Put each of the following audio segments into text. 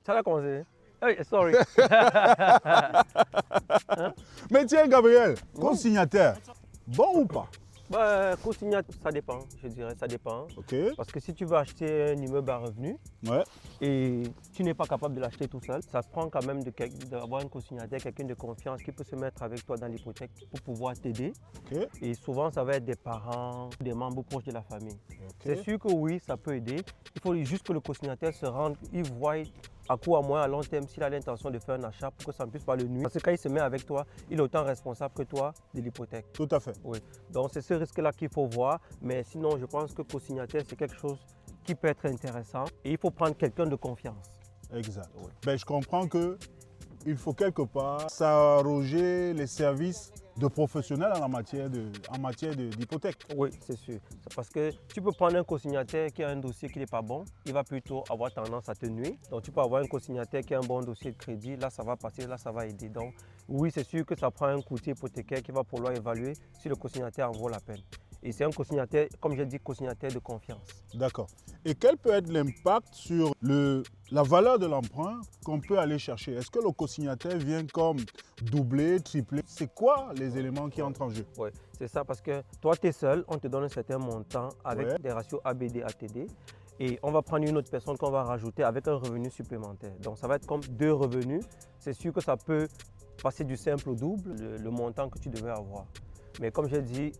Ça l'a commencé. Hey, sorry. Hein? Mais tiens, Gabriel, consignataire, bon ou pas? Bah, co-signataire, ça dépend, je dirais, ça dépend. Ok. Parce que si tu veux acheter un immeuble à revenu Ouais. et tu n'es pas capable de l'acheter tout seul, ça prend quand même d'avoir un co-signataire, quelqu'un de confiance qui peut se mettre avec toi dans l'hypothèque pour pouvoir t'aider. Ok. Et souvent, ça va être des parents, des membres proches de la famille. Ok. C'est sûr que oui, ça peut aider. Il faut juste que le co-signataire se rende, il voit à court, à moyen, à long terme, s'il a l'intention de faire un achat pour que ça ne puisse pas le nuire. Parce que quand il se met avec toi, il est autant responsable que toi de l'hypothèque. Tout à fait. Oui. Donc c'est ce risque-là qu'il faut voir. Mais sinon, je pense que co-signataire, c'est quelque chose qui peut être intéressant. Et il faut prendre quelqu'un de confiance. Exact. Oui. Ben, je comprends que il faut quelque part s'arroger les services de professionnels en matière d'hypothèque. Oui, c'est sûr. C'est parce que tu peux prendre un co-signataire qui a un dossier qui n'est pas bon, il va plutôt avoir tendance à te nuire. Donc tu peux avoir un co-signataire qui a un bon dossier de crédit, là ça va passer, là ça va aider. Donc oui, c'est sûr que ça prend un courtier hypothécaire qui va pouvoir évaluer si le co-signataire en vaut la peine. Et c'est un co-signataire, comme j'ai dit, co-signataire de confiance. D'accord. Et quel peut être l'impact sur la valeur de l'emprunt qu'on peut aller chercher? Est-ce que le co-signataire vient comme doubler, tripler? C'est quoi les éléments qui entrent en jeu? Oui, c'est ça parce que toi tu es seul, on te donne un certain montant avec Ouais. des ratios ABD, ATD. Et on va prendre une autre personne qu'on va rajouter avec un revenu supplémentaire. Donc ça va être comme deux revenus. C'est sûr que ça peut passer du simple au double, le montant que tu devais avoir. Mais comme j'ai dit,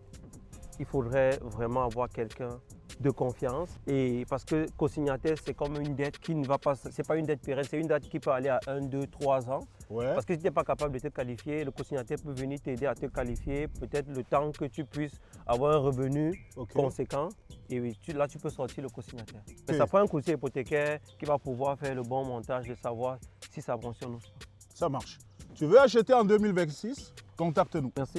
il faudrait vraiment avoir quelqu'un de confiance. Et parce que co-signataire, c'est comme une dette qui ne va pas, c'est pas une dette pérenne, c'est une dette qui peut aller à 1, 2, 3 ans. Ouais. Parce que si tu n'es pas capable de te qualifier, le co-signataire peut venir t'aider à te qualifier, peut-être le temps que tu puisses avoir un revenu conséquent. Et oui, là, tu peux sortir le co-signataire. Mais ça prend un courtier hypothécaire qui va pouvoir faire le bon montage de savoir si ça fonctionne ou pas. Ça marche. Tu veux acheter en 2026? Contacte-nous. Merci.